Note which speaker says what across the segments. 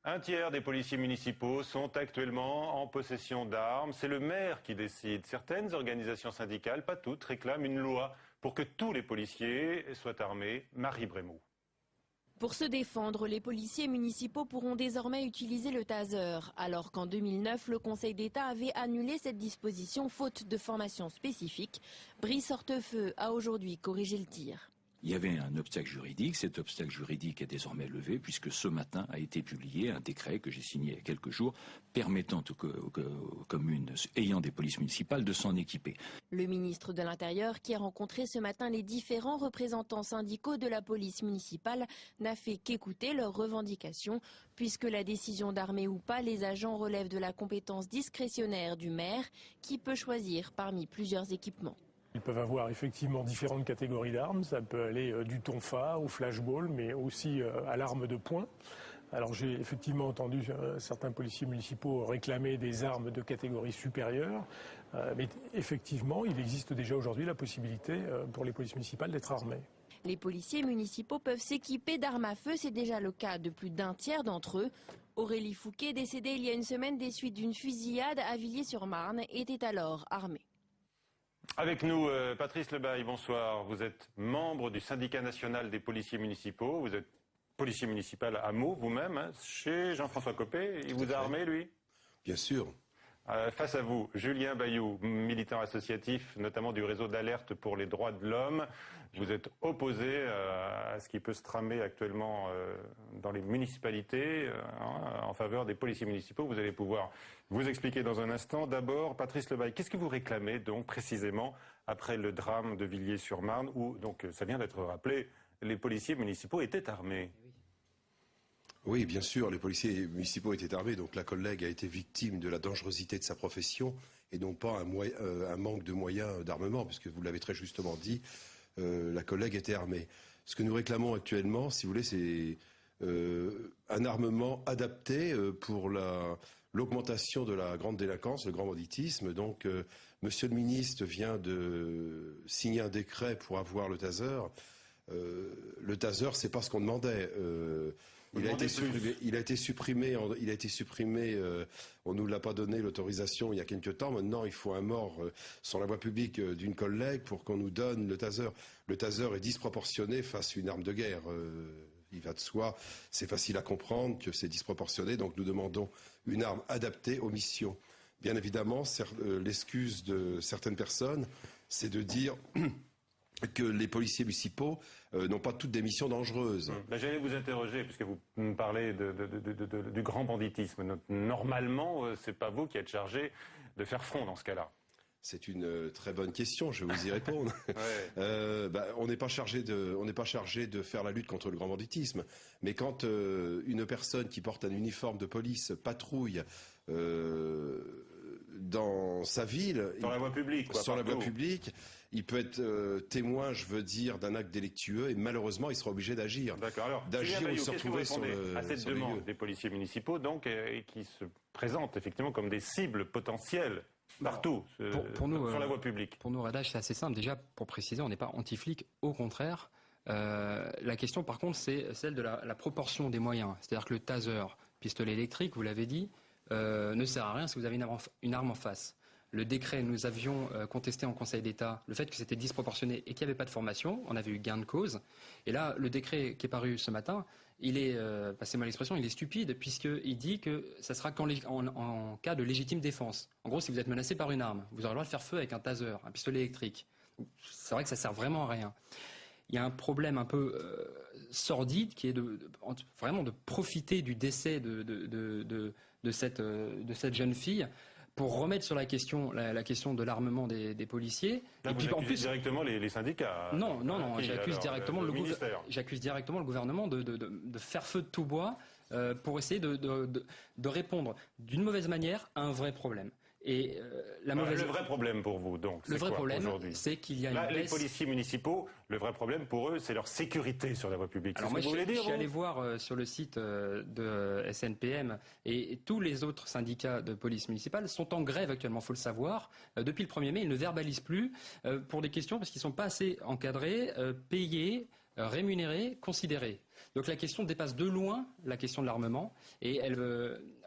Speaker 1: Un tiers des policiers municipaux sont actuellement en possession d'armes. C'est le maire qui décide. Certaines organisations syndicales, pas toutes, réclament une loi pour que tous les policiers soient armés. Marie Brémaux.
Speaker 2: Pour se défendre, les policiers municipaux pourront désormais utiliser le taser, alors qu'en 2009, le Conseil d'État avait annulé cette disposition faute de formation spécifique. Brice Hortefeux a aujourd'hui corrigé le tir.
Speaker 3: Il y avait un obstacle juridique, cet obstacle juridique est désormais levé puisque ce matin a été publié un décret que j'ai signé il y a quelques jours permettant aux communes ayant des polices municipales de s'en équiper.
Speaker 2: Le ministre de l'Intérieur, qui a rencontré ce matin les différents représentants syndicaux de la police municipale, n'a fait qu'écouter leurs revendications puisque la décision d'armer ou pas les agents relève de la compétence discrétionnaire du maire qui peut choisir parmi plusieurs équipements.
Speaker 4: Ils peuvent avoir effectivement différentes catégories d'armes, ça peut aller du tonfa au flashball, mais aussi à l'arme de poing. Alors j'ai effectivement entendu certains policiers municipaux réclamer des armes de catégorie supérieure, mais effectivement il existe déjà aujourd'hui la possibilité pour les polices municipales d'être armées.
Speaker 2: Les policiers municipaux peuvent s'équiper d'armes à feu, c'est déjà le cas de plus d'un tiers d'entre eux. Aurélie Fouquet, décédée il y a une semaine des suites d'une fusillade à Villiers-sur-Marne, était alors armée.
Speaker 1: Avec nous, Patrice Lebaille, bonsoir. Vous êtes membre du syndicat national des policiers municipaux. Vous êtes policier municipal à Meaux, vous-même, hein, chez Jean-François Copé. Il vous a armé, lui?
Speaker 5: Bien sûr.
Speaker 1: Face à vous, Julien Bayou, militant associatif, notamment du réseau d'alerte pour les droits de l'homme. Vous êtes opposé à ce qui peut se tramer actuellement dans les municipalités en faveur des policiers municipaux. Vous allez pouvoir vous expliquer dans un instant. D'abord, Patrice Lebaille, qu'est-ce que vous réclamez donc précisément après le drame de Villiers-sur-Marne où, donc, ça vient d'être rappelé, les policiers municipaux étaient armés?
Speaker 5: Oui, bien sûr, les policiers municipaux étaient armés, donc la collègue a été victime de la dangerosité de sa profession et non pas un manque de moyens d'armement, puisque vous l'avez très justement dit, la collègue était armée. Ce que nous réclamons actuellement, si vous voulez, c'est un armement adapté pour l'augmentation de la grande délinquance, le grand banditisme. Donc, monsieur le ministre vient de signer un décret pour avoir le taser. Le taser, c'est pas ce qu'on demandait. Il a été supprimé. On nous l'a pas donné l'autorisation il y a quelques temps. Maintenant, il faut un mort sur la voie publique d'une collègue pour qu'on nous donne le taser. Le taser est disproportionné face à une arme de guerre. Il va de soi. C'est facile à comprendre que c'est disproportionné. Donc, nous demandons une arme adaptée aux missions. Bien évidemment, l'excuse de certaines personnes, c'est de dire que les policiers municipaux n'ont pas toutes des missions dangereuses.
Speaker 1: J'allais vous interroger, puisque vous me parlez du grand banditisme. Normalement, c'est pas vous qui êtes chargé de faire front dans ce cas-là.
Speaker 5: C'est une très bonne question, je vais vous y répondre. Ouais. On n'est pas chargé de faire la lutte contre le grand banditisme, mais quand une personne qui porte un uniforme de police patrouille dans sa ville,
Speaker 1: sur la voie publique,
Speaker 5: sur la voie publique, il peut être témoin, je veux dire, d'un acte délictueux et malheureusement, il sera obligé d'agir.
Speaker 1: D'accord. Alors,
Speaker 5: d'agir ou se retrouver sur
Speaker 1: à cette demande des policiers municipaux, donc, et qui se présentent effectivement comme des cibles potentielles partout,
Speaker 6: pour nous,
Speaker 1: sur la voie publique.
Speaker 6: Pour nous, Radache, c'est assez simple. Déjà, pour préciser, on n'est pas anti-flic, au contraire. La question, par contre, c'est celle de la proportion des moyens. C'est-à-dire que le taser, pistolet électrique, vous l'avez dit, ne sert à rien si vous avez une arme en face. Le décret, nous avions contesté en Conseil d'État le fait que c'était disproportionné et qu'il n'y avait pas de formation. On avait eu gain de cause. Et là, le décret qui est paru ce matin, il est, passez-moi l'expression, il est stupide puisqu'il dit que ça sera en cas de légitime défense. En gros, si vous êtes menacé par une arme, vous aurez le droit de faire feu avec un taser, un pistolet électrique. C'est vrai que ça sert vraiment à rien. Il y a un problème un peu sordide qui est vraiment de profiter du décès de cette jeune fille pour remettre sur la question de l'armement des policiers.
Speaker 1: Là, et puis en plus directement les syndicats.
Speaker 6: Non, j'accuse directement le gouvernement de faire feu de tout bois pour essayer de répondre d'une mauvaise manière à un vrai problème. Et
Speaker 1: le vrai problème pour vous, donc,
Speaker 6: le vrai problème, c'est qu'il y a une baisse.
Speaker 1: Les policiers municipaux, le vrai problème pour eux, c'est leur sécurité sur la voie publique.
Speaker 6: Alors moi, je suis allé voir sur le site de SNPM et tous les autres syndicats de police municipale sont en grève actuellement, faut le savoir. Depuis le 1er mai, ils ne verbalisent plus pour des questions parce qu'ils sont pas assez encadrés, payés. rémunérés, considérés. Donc la question dépasse de loin la question de l'armement. Et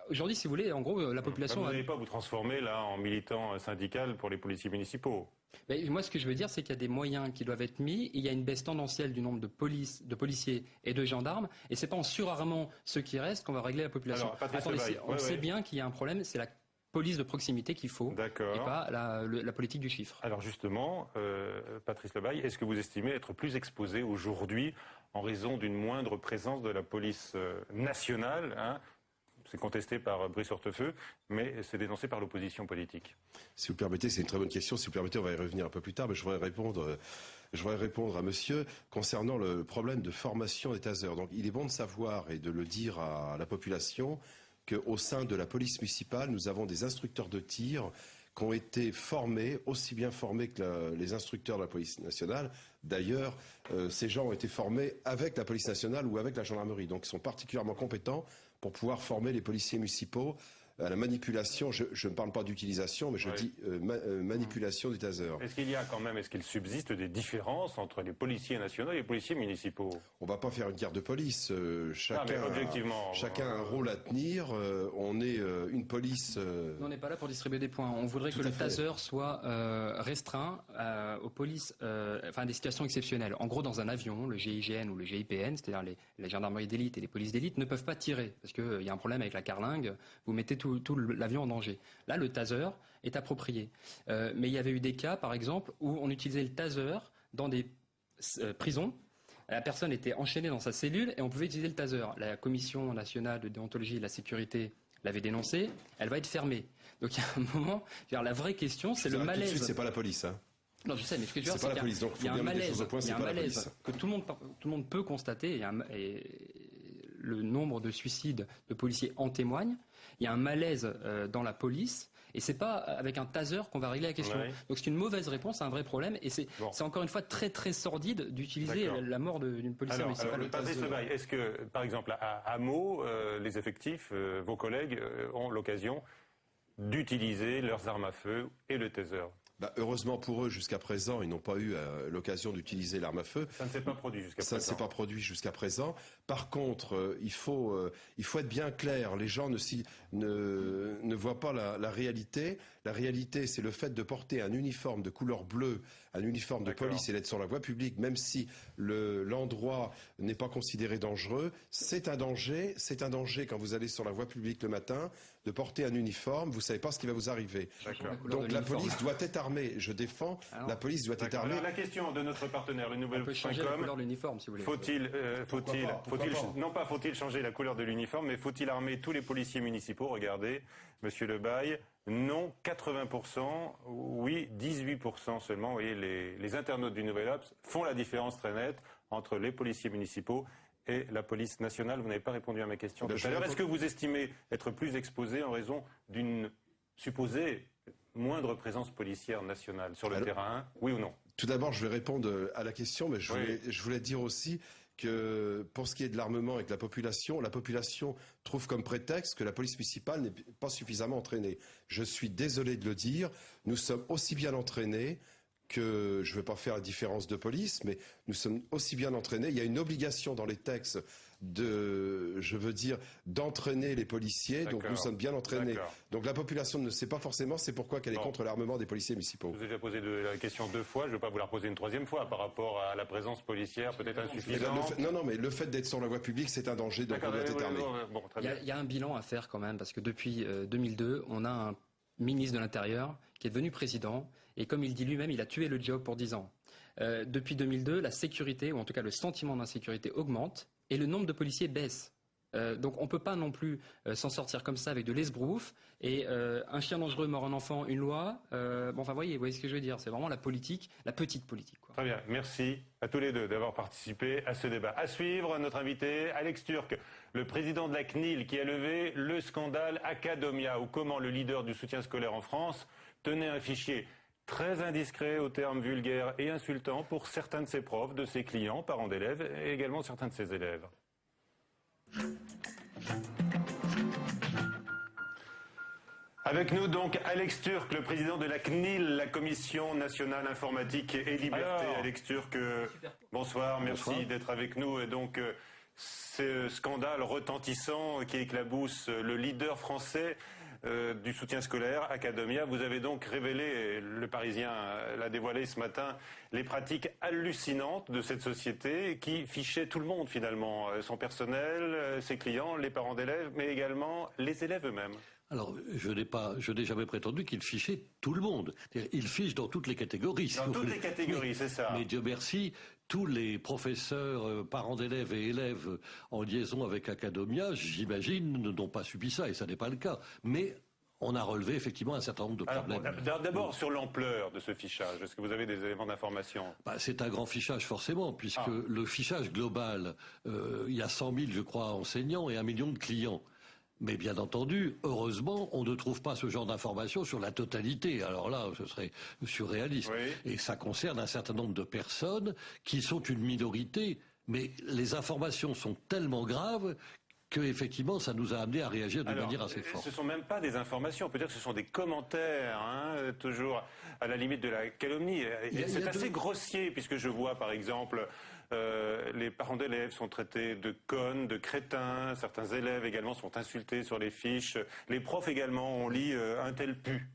Speaker 6: aujourd'hui, si vous voulez, en gros, la population...
Speaker 1: Vous n'allez pas vous transformer là en militant syndical pour les policiers municipaux.
Speaker 6: Moi, ce que je veux dire, c'est qu'il y a des moyens qui doivent être mis. Il y a une baisse tendancielle du nombre de policiers et de gendarmes. Et c'est pas en surarmant ceux qui restent qu'on va régler la population.
Speaker 1: Alors, Attendez,
Speaker 6: on sait bien qu'il y a un problème, c'est la police de proximité qu'il faut, et pas la politique du chiffre.
Speaker 1: Alors justement, Patrice Lebaille, est-ce que vous estimez être plus exposé aujourd'hui en raison d'une moindre présence de la police nationale, hein? C'est contesté par Brice Hortefeux, mais c'est dénoncé par l'opposition politique.
Speaker 5: Si vous permettez, c'est une très bonne question. Si vous permettez, on va y revenir un peu plus tard, mais je voudrais répondre à monsieur concernant le problème de formation des tasers. Donc il est bon de savoir et de le dire à la population qu'au sein de la police municipale, nous avons des instructeurs de tir qui ont été formés, aussi bien formés que les instructeurs de la police nationale. D'ailleurs, ces gens ont été formés avec la police nationale ou avec la gendarmerie. Donc ils sont particulièrement compétents pour pouvoir former les policiers municipaux à la manipulation, je ne parle pas d'utilisation, mais je dis manipulation du taser.
Speaker 1: Est-ce qu'il subsiste des différences entre les policiers nationaux et les policiers municipaux?
Speaker 5: On ne va pas faire une guerre de police. Chacun a un rôle à tenir. On est une police...
Speaker 6: On n'est pas là pour distribuer des points. On voudrait que le taser soit restreint aux polices, des situations exceptionnelles. En gros, dans un avion, le GIGN ou le GIPN, c'est-à-dire les gendarmeries d'élite et les polices d'élite, ne peuvent pas tirer. Parce qu'il y a un problème avec la carlingue. Vous mettez tout l'avion en danger. Là, le taser est approprié. Mais il y avait eu des cas, par exemple, où on utilisait le taser dans des prisons. La personne était enchaînée dans sa cellule et on pouvait utiliser le taser. La Commission nationale de déontologie et de la sécurité l'avait dénoncé. Elle va être fermée. Donc il y a un moment, la vraie question, c'est le malaise.
Speaker 5: Tout de suite, c'est pas la police, hein.
Speaker 6: Non, je sais, mais ce que je veux dire,
Speaker 5: c'est pas la police. Donc, il y a un malaise
Speaker 6: que tout le monde peut constater, et le nombre de suicides de policiers en témoigne. Il y a un malaise dans la police, et c'est pas avec un taser qu'on va régler la question. Oui. Donc c'est une mauvaise réponse à un vrai problème, et c'est encore une fois très très sordide d'utiliser la mort d'une policière municipale.
Speaker 1: Patrice Lebaille, est-ce que, par exemple, à Meaux, les effectifs, vos collègues, ont l'occasion d'utiliser leurs armes à feu et le taser?
Speaker 5: Heureusement pour eux, jusqu'à présent, ils n'ont pas eu l'occasion d'utiliser l'arme à feu.
Speaker 1: Ça ne s'est pas produit jusqu'à présent.
Speaker 5: Ça ne s'est pas produit jusqu'à présent. Par contre, il faut être bien clair. Les gens ne voient pas la réalité. La réalité, c'est le fait de porter un uniforme de couleur bleue, un uniforme de police et d'être sur la voie publique, même si l'endroit n'est pas considéré dangereux. C'est un danger. C'est un danger quand vous allez sur la voie publique le matin, de porter un uniforme. Vous ne savez pas ce qui va vous arriver. Donc la police doit être armée. Je défends, la police doit être armée.
Speaker 1: Alors, la question de notre partenaire, le nouvel.com.
Speaker 6: On peut changer la couleur de l'uniforme, si vous voulez.
Speaker 1: Faut-il changer la couleur de l'uniforme, mais faut-il armer tous les policiers municipaux? Regardez, Monsieur Lebaille, non, 80%, oui, 18% seulement. Vous voyez, les internautes du Nouvel Obs font la différence très nette entre les policiers municipaux et la police nationale. Vous n'avez pas répondu à ma question tout à l'heure. Est-ce que vous estimez être plus exposé en raison d'une supposée moindre présence policière nationale sur le terrain, oui ou non?
Speaker 5: Tout d'abord, je vais répondre à la question, mais je voulais dire aussi que pour ce qui est de l'armement avec la population trouve comme prétexte que la police municipale n'est pas suffisamment entraînée. Je suis désolé de le dire, nous sommes aussi bien entraînés que, je ne veux pas faire la différence de police, mais nous sommes aussi bien entraînés. Il y a une obligation dans les textes d'entraîner les policiers, donc nous sommes bien entraînés. Donc la population ne sait pas forcément, c'est pourquoi qu'elle est contre l'armement des policiers municipaux.
Speaker 1: Je vous ai déjà posé la question 2 fois, je ne vais pas vous la reposer une 3e fois par rapport à la présence policière peut-être insuffisante.
Speaker 5: Non, mais le fait d'être sur la voie publique, c'est un danger, donc on doit être armé.
Speaker 6: Il y a un bilan à faire quand même, parce que depuis 2002, on a un ministre de l'Intérieur qui est devenu président, et comme il dit lui-même, il a tué le job pour 10 ans. Depuis 2002, la sécurité, ou en tout cas le sentiment d'insécurité augmente, et le nombre de policiers baisse. Donc on ne peut pas non plus s'en sortir comme ça avec de l'esbrouf, et un chien dangereux mord un enfant, une loi. Vous voyez ce que je veux dire. C'est vraiment la politique, la petite politique.
Speaker 1: Très bien, merci à tous les deux d'avoir participé à ce débat. À suivre, notre invité, Alex Türk, le président de la CNIL, qui a levé le scandale Academia, ou comment le leader du soutien scolaire en France tenait un fichier très indiscret aux termes vulgaires et insultants pour certains de ses profs, de ses clients, parents d'élèves, et également certains de ses élèves. Avec nous donc Alex Türk, le président de la CNIL, la Commission nationale informatique et liberté. Alex Türk, bonsoir, merci d'être avec nous. Et donc ce scandale retentissant qui éclabousse le leader français du soutien scolaire, Academia. Vous avez donc révélé, le Parisien l'a dévoilé ce matin, les pratiques hallucinantes de cette société qui fichait tout le monde finalement, son personnel, ses clients, les parents d'élèves, mais également les élèves eux-mêmes.
Speaker 7: Alors, je n'ai jamais prétendu qu'il fichait tout le monde. Il fiche dans toutes les catégories.
Speaker 1: Dans toutes les catégories, c'est ça.
Speaker 7: Mais Dieu merci, tous les professeurs, parents d'élèves et élèves en liaison avec Academia, j'imagine, n'ont pas subi ça, et ça n'est pas le cas. Mais on a relevé effectivement un certain nombre de problèmes.
Speaker 1: D'abord sur l'ampleur de ce fichage, est-ce que vous avez des éléments d'information?
Speaker 7: C'est un grand fichage forcément, puisque le fichage global, il y a 100 000, je crois, enseignants et 1 million de clients. Mais bien entendu, heureusement, on ne trouve pas ce genre d'informations sur la totalité. Alors là, ce serait surréaliste. Oui. Et ça concerne un certain nombre de personnes qui sont une minorité. Mais les informations sont tellement graves que effectivement, ça nous a amené à réagir de manière assez forte.
Speaker 1: Ce ne sont même pas des informations, on peut dire que ce sont des commentaires, toujours à la limite de la calomnie. C'est assez grossier, puisque je vois par exemple les parents d'élèves sont traités de connes, de crétins, certains élèves également sont insultés sur les fiches, les profs également, on lit un tel pu.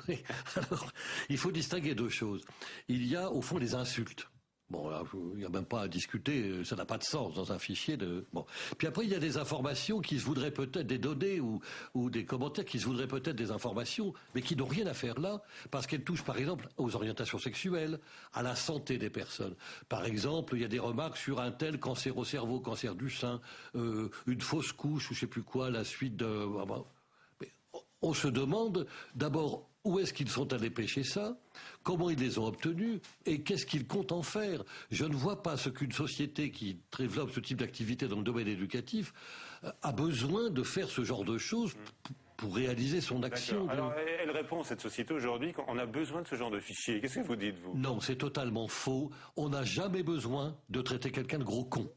Speaker 7: Oui, alors, il faut distinguer deux choses. Il y a au fond les insultes. Bon, là, il n'y a même pas à discuter, ça n'a pas de sens dans un fichier de... Bon. Puis après, il y a des informations qui se voudraient peut-être, des données ou des commentaires qui se voudraient peut-être des informations, mais qui n'ont rien à faire là, parce qu'elles touchent par exemple aux orientations sexuelles, à la santé des personnes. Par exemple, il y a des remarques sur un tel cancer au cerveau, cancer du sein, une fausse couche ou je sais plus quoi, la suite de... Mais on se demande d'abord où est-ce qu'ils sont allés pêcher ça, comment ils les ont obtenus et qu'est-ce qu'ils comptent en faire. Je ne vois pas ce qu'une société qui développe ce type d'activité dans le domaine éducatif a besoin de faire ce genre de choses pour réaliser son action.
Speaker 1: Alors, elle répond, cette société aujourd'hui, qu'on a besoin de ce genre de fichiers. Qu'est-ce que vous dites, vous?
Speaker 7: Non, c'est totalement faux. On n'a jamais besoin de traiter quelqu'un de gros con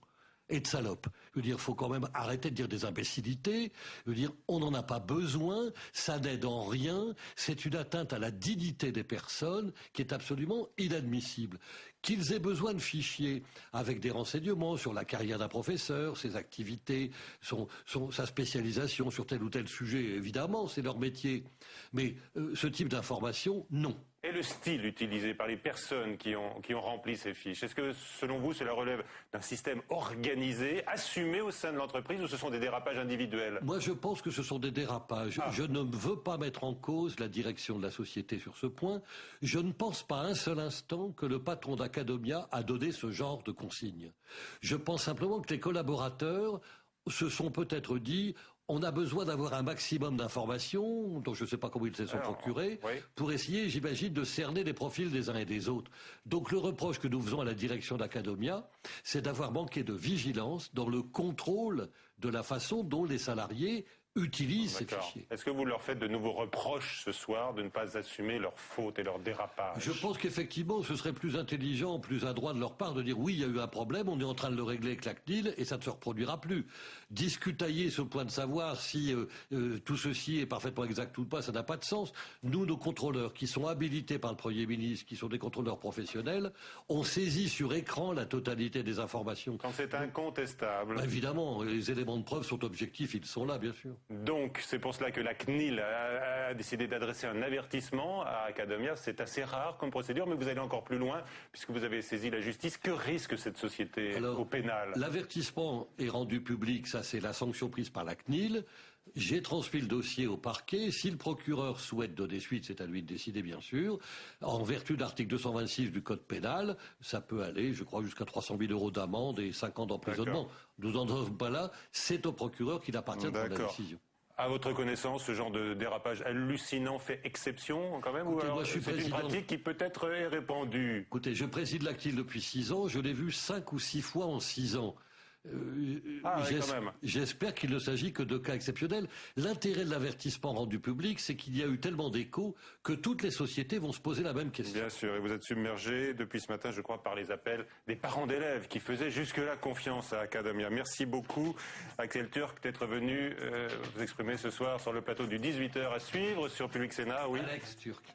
Speaker 7: et de salope. Je veux dire, il faut quand même arrêter de dire des imbécilités. Je veux dire, on n'en a pas besoin, ça n'aide en rien, c'est une atteinte à la dignité des personnes qui est absolument inadmissible. Qu'ils aient besoin de fichiers avec des renseignements sur la carrière d'un professeur, ses activités, sa spécialisation sur tel ou tel sujet, évidemment, c'est leur métier. Mais ce type d'information, non.
Speaker 1: Et le style utilisé par les personnes qui ont rempli ces fiches, est-ce que selon vous cela relève d'un système organisé, assumé au sein de l'entreprise, ou ce sont des dérapages individuels?
Speaker 7: Moi je pense que ce sont des dérapages. Je ne veux pas mettre en cause la direction de la société sur ce point. Je ne pense pas un seul instant que le patron d'Academia a donné ce genre de consignes. Je pense simplement que les collaborateurs se sont peut-être dit... On a besoin d'avoir un maximum d'informations, dont je ne sais pas comment ils se sont procurés, pour essayer, j'imagine, de cerner les profils des uns et des autres. Donc le reproche que nous faisons à la direction d'Academia, c'est d'avoir manqué de vigilance dans le contrôle de la façon dont les salariés utilisent ces fichiers.
Speaker 1: Est-ce que vous leur faites de nouveaux reproches ce soir de ne pas assumer leurs fautes et leurs dérapages?
Speaker 7: Je pense qu'effectivement, ce serait plus intelligent, plus adroit de leur part de dire oui, il y a eu un problème, on est en train de le régler avec la CNIL et ça ne se reproduira plus. Discutailler sur le point de savoir si tout ceci est parfaitement exact ou pas, ça n'a pas de sens. Nous, nos contrôleurs qui sont habilités par le Premier ministre, qui sont des contrôleurs professionnels, on saisit sur écran la totalité des informations.
Speaker 1: Quand c'est incontestable.
Speaker 7: Évidemment, les éléments de preuve sont objectifs, ils sont là, bien sûr.
Speaker 1: Donc, c'est pour cela que la CNIL a décidé d'adresser un avertissement à Academia. C'est assez rare comme procédure, mais vous allez encore plus loin, puisque vous avez saisi la justice. Que risque cette société au pénal?
Speaker 7: L'avertissement est rendu public, ça c'est la sanction prise par la CNIL. J'ai transmis le dossier au parquet. Si le procureur souhaite donner suite, c'est à lui de décider, bien sûr. En vertu de l'article 226 du Code pénal, ça peut aller, je crois, jusqu'à 300 000 € d'amende et 5 ans d'emprisonnement. Nous n'en sommes pas là. C'est au procureur qu'il appartient de prendre la décision.
Speaker 1: À votre connaissance, ce genre de dérapage hallucinant fait exception quand même?
Speaker 7: Écoutez,
Speaker 1: ou alors c'est une pratique qui peut-être est répandue?
Speaker 7: Écoutez, je préside la CNIL depuis 6 ans. Je l'ai vu 5 ou 6 fois en 6 ans.
Speaker 1: quand même.
Speaker 7: J'espère qu'il ne s'agit que de cas exceptionnels. L'intérêt de l'avertissement rendu public, c'est qu'il y a eu tellement d'échos que toutes les sociétés vont se poser la même question.
Speaker 1: Bien sûr, et vous êtes submergé depuis ce matin, je crois, par les appels des parents d'élèves qui faisaient jusque-là confiance à Academia. Merci beaucoup, Axel Turk, d'être venu vous exprimer ce soir sur le plateau du 18h à suivre sur Public Sénat. Oui.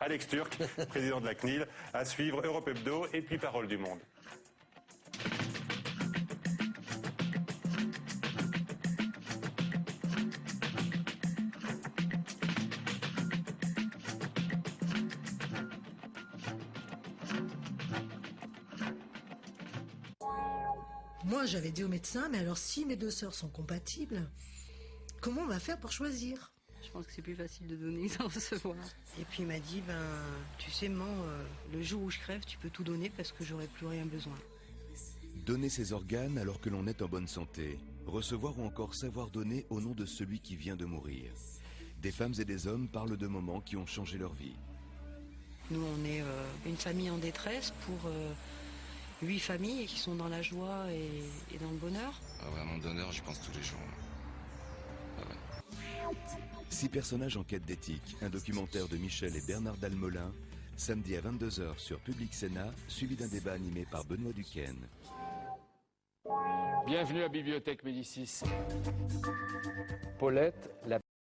Speaker 1: Alex Turk, président de la CNIL, à suivre Europe Hebdo et puis Parole du Monde.
Speaker 8: Moi, j'avais dit au médecin, mais alors si mes deux sœurs sont compatibles, comment on va faire pour choisir?
Speaker 9: Je pense que c'est plus facile de donner que d'en recevoir.
Speaker 8: Et puis il m'a dit, tu sais, maman, le jour où je crève, tu peux tout donner parce que j'aurai plus rien besoin.
Speaker 10: Donner ses organes alors que l'on est en bonne santé. Recevoir ou encore savoir donner au nom de celui qui vient de mourir. Des femmes et des hommes parlent de moments qui ont changé leur vie.
Speaker 8: Nous, on est une famille en détresse pour 8 familles qui sont dans la joie et dans le bonheur.
Speaker 11: Vraiment d'honneur, j'y pense tous les jours.
Speaker 10: 6 personnages en quête d'éthique, un documentaire de Michel et Bernard Dalmolin, samedi à 22h sur Public Sénat, suivi d'un débat animé par Benoît Duquesne.
Speaker 12: Bienvenue à Bibliothèque Médicis. Paulette, la